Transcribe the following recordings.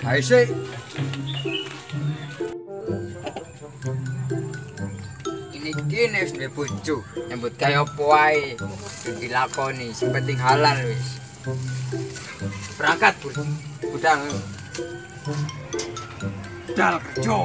Ayo sih. Ini gini wis duwe bojo, nyambut kaya apa wae. Dilakoni, sing penting halal wis. Berangkat, Bur. Budal. Budal kerja.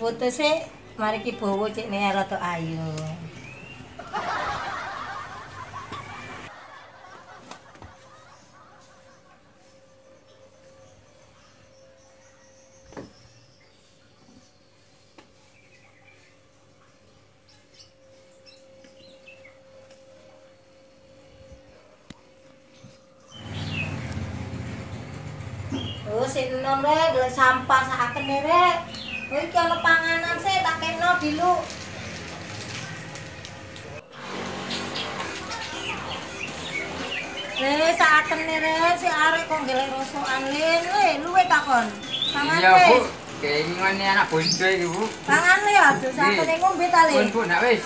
Foto sih, mari ki bawa cek nih rada ayu. Oh, sik enom rek, golek sampah saken rek. Oh, iki ana panganan sih tak kena dilu. Saken rek, si arek kok golek rosokan lin. Luwe takon. Pangan Iya, wis. Bu. Keinginane anak bondo iki, Bu. Pangan le ya, aduh sakene ngombe ta le. Pun, Bu, nak wis.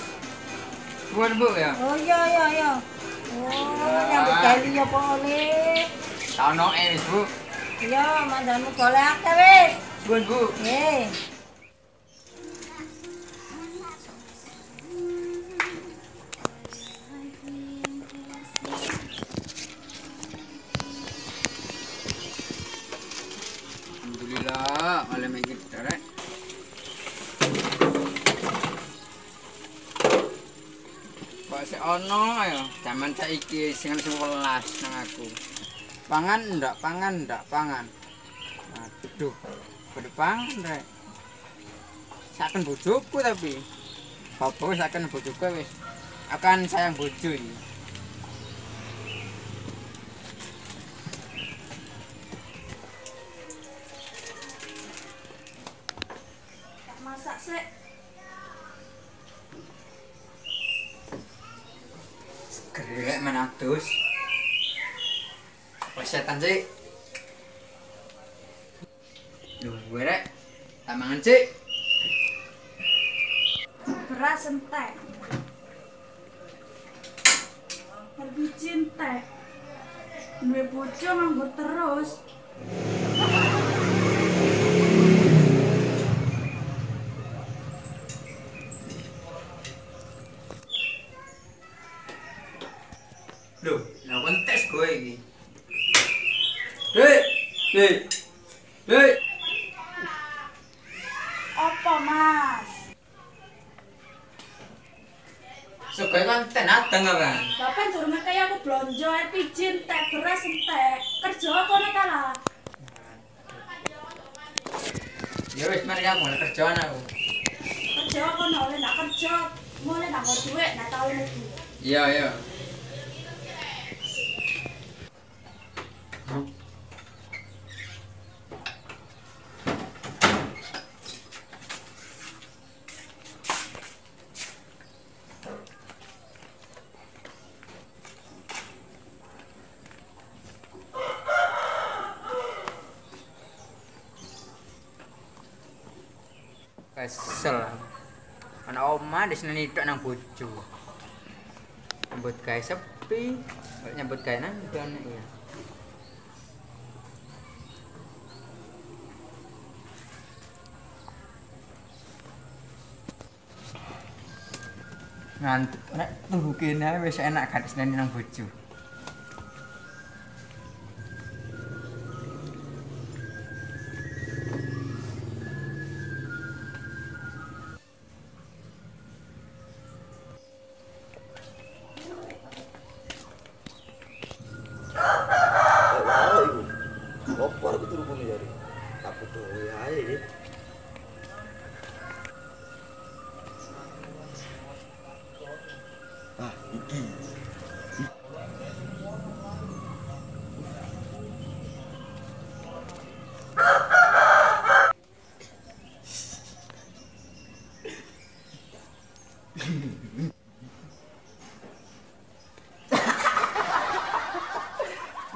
Pun, Bu ya. Oh iya. Oh, nyambut gawe liya apa le. Taono wis, Bu. Iya, mandanmu golek akeh wis. Pun, Bu. Nggih. Alhamdulillah, malam iki derek. Kok sik ono ya, jaman saiki sing 11 nang aku. Pangan ndak pangan. Aduh, kudu pangan rek. Saken bojoku tapi. Bapak wis saken bojoku wis. Akan sayang bojo iki. Masak sih. Gerek menatus. Apa setan sih? Duh, gue rek. Tamangan sih. Beras entek. Biji entek. Duwe bojo nganggur terus. Loh, nah kontes gue ini. Hei. Apa, Mas? Suka konten adeng kan? Bapak durunge kaya aku blonjo LPG entek, beras entek. Kerja kono ta lah. Ya wis mari aku mulai kerjaan aku. Kerja kono oleh ndak kerja, mulai ndak nggo duit, ndak tau metu. Iya. Kesel. Ana omah di sini tok nang bojo. Nyambut gawe sepi, nyambut gawe nang kono ya. Ngantuk nek turu kene wis enak gak seneni nang bojo. Waro iku. Opo arep turu bumi jare? Aku tuh ae. Ah, iki.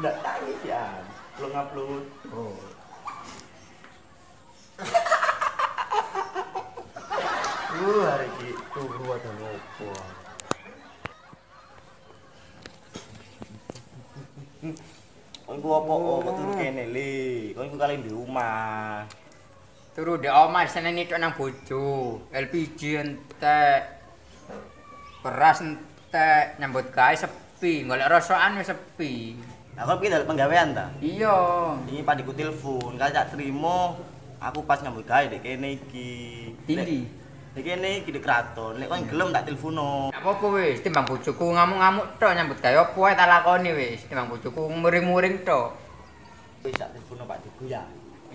Nggak nangis ya, belum upload. Oh. Hari ini turu ada ngopo. Iku apa turu kene le. Kok iku kali di rumah. Turu di omah seneni tok nang bojo. LPG entek. Beras entek, nyambut gawe sepi, golek rosokan wis sepi. Aku piye dalem penggawean ta? Iya. Iki padiku telepon, kan tak trimo. Aku pas nyambut gawe dek kene iki. Tinggi. Dek kene iki di kraton. Nek kon gelem tak telepono. Gak apa-apa wis, timbang bojoku ngamuk-ngamuk tok nyambut gawe apa wae tak lakoni wis. Timbang bojoku muring-muring tok. Wis tak telepono Pak Digu ya.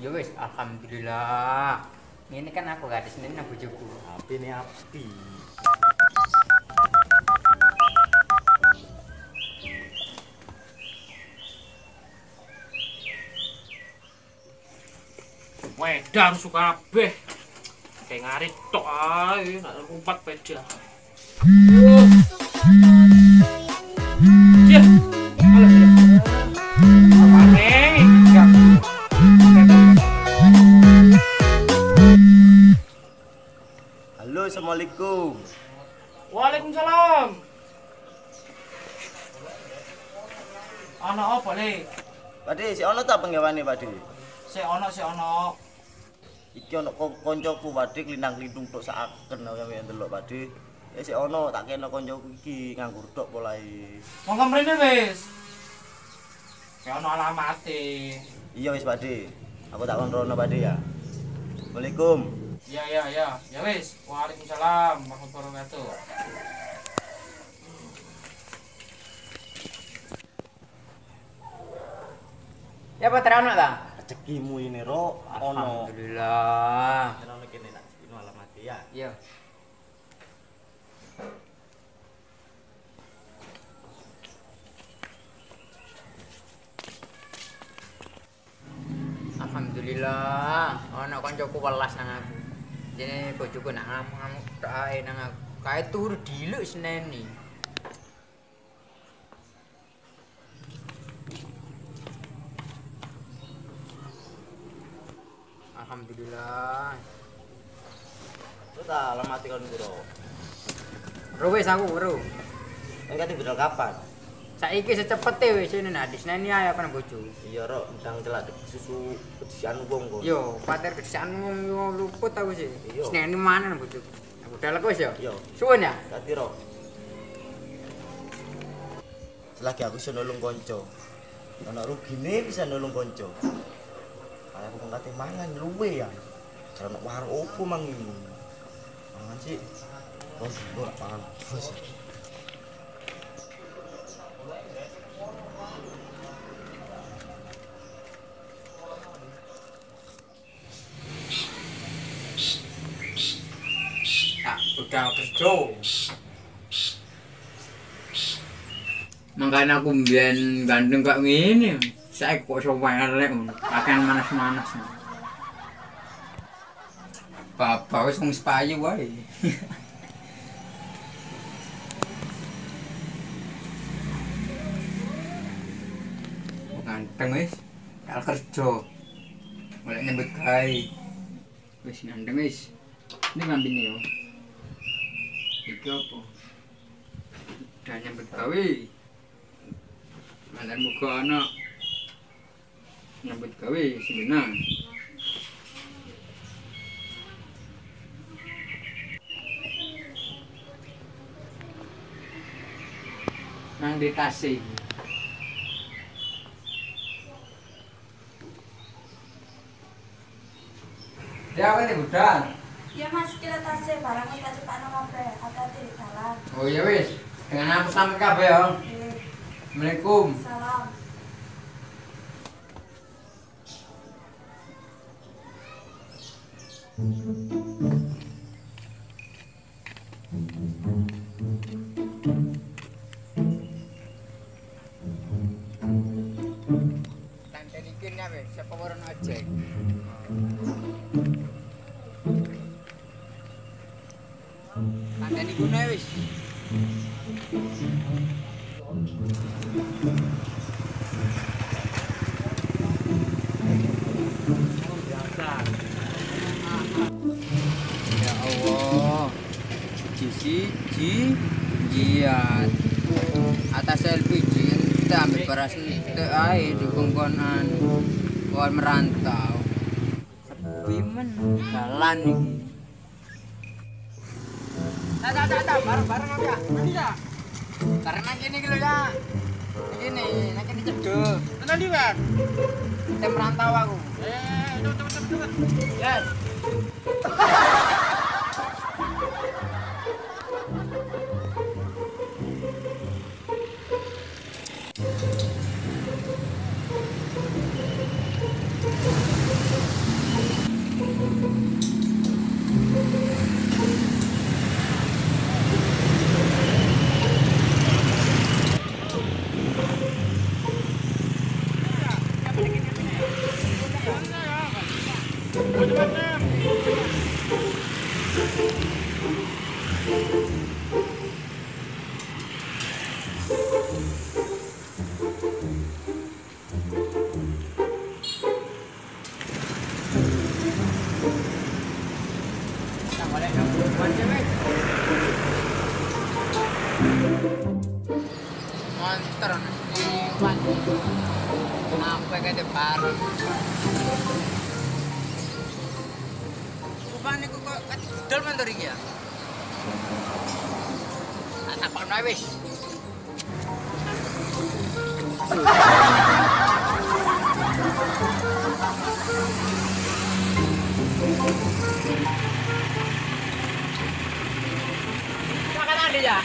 Ya wis, alhamdulillah. Ini kan aku gak ada seneni nang bojoku. Api ne api. Wedang suka kabeh. Kayak ngarit tok ae, nak ngumpat peda. Ya. Apane? Halo, assalamualaikum. Waalaikumsalam. Ana apa, Le? Pakde, si ono ta penggaweane, Pakde? Sik ono. Iki ono koncoku Pakde klindang-klindung tok saken kaya ndelok Pakde. Ya si ono tak kena koncoku iki nganggur tok polahe. Monggo mrene wis. Kayak ono alamate. Iya wis Pakde. Aku tak kon rono Pakde ya. Assalamualaikum. Ya. Ya wis. Waalaikumsalam warahmatullahi wabarakatuh. Ya apa terano ta? Rezekimu ini ro ono. Alhamdulillah. Ono kene nak ini alamate ya. Iya. Alhamdulillah, ana kancaku welas nang aku. Dene bojoku nak ngamuk-ngamuk tok ae nang aku. Kae turu diluk seneni. Alhamdulillah. Terus tak alamate kon bro. Ro wis aku, Bro. Engkate bedol kapan? Saiki secepete wis ini nak disneni ae aku nang bojo. Iya ro, ndang celak susu pedisian wong kok. Yo, pater kesian wong luput aku sih. Iya. Seneni mana nang bojo. Aku dalek wis ya. Iya. Suwun ya. Dadi ro. Selagi aku iso nulung kanca. Ana rugine bisa nulung kanca. Kayak aku kate mangan luwe ya. Jarane warung opo mang iki. Mangan sih. Wong ora pangan. Wes. Tak budal kerja. Makanya aku mbiyen gandeng kok ngene. Saiki kok iso elek ngono. Akan manas-manas. Bapak wis wong payu wae. Ganteng wis. Kal kerja. Mulai nyambut gawe. Wis ganteng wis. Ini ngambine yo. Iki apa? Dan nyambut gawe. Mandan muga ana nyambut gawe seneng. nang di tas iki. Ya apa nih budal? Ya mas, kira tasnya barang kita cepat kabeh, hati-hati di jalan. Oh iya wis, dengan aku sampe kabeh ya. Assalamualaikum. Salam. Tante ikin ya wis, siapa warung ojek. Tante ikin ya wis. Ya Allah, siji jiat atas LPG kita ambil beras itu air di kongkonan kawan merantau sepi men jalan ini. Bareng apa ya? Nanti ya? Karena gini gitu ya. Gini, nanti cedek. Nanti kan? Kita merantau aku. Cepet. Yes. Monster iwan kenapa kaya bareng upane kok kecil mentor iki ya tak kono wis makan ade ya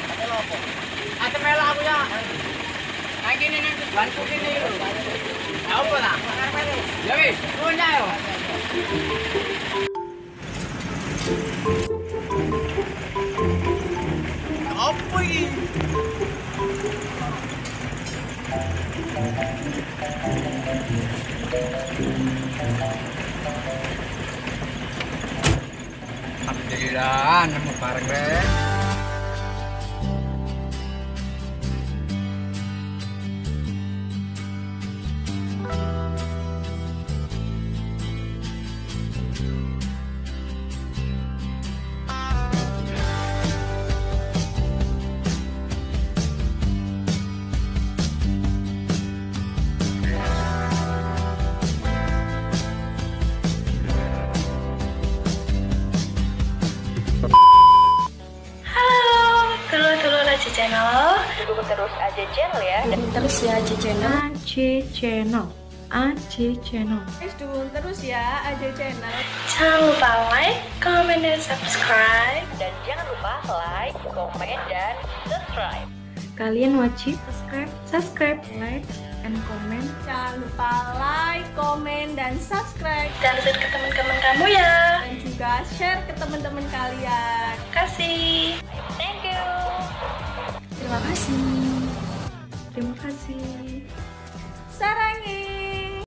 ada melak aku ya. Nah gini nih, bantu gini lho. Ya apa lah? Ya wis, punya yo. Apa ini? Alhamdulillah, nemu bareng deh. Channel, dukung terus aja channel ya. Terus ya Aja Channel. AJ Channel. Guys, dukung terus ya Aja Channel. Jangan lupa like, comment, dan subscribe. Dan jangan lupa like, komen, dan subscribe. Kalian wajib subscribe, like, and comment. Jangan lupa like, komen, dan subscribe. Dan share ke teman-teman kamu ya. Dan juga share ke teman-teman kalian. Terima kasih. Thank you. Terima kasih. Terima kasih. Sarang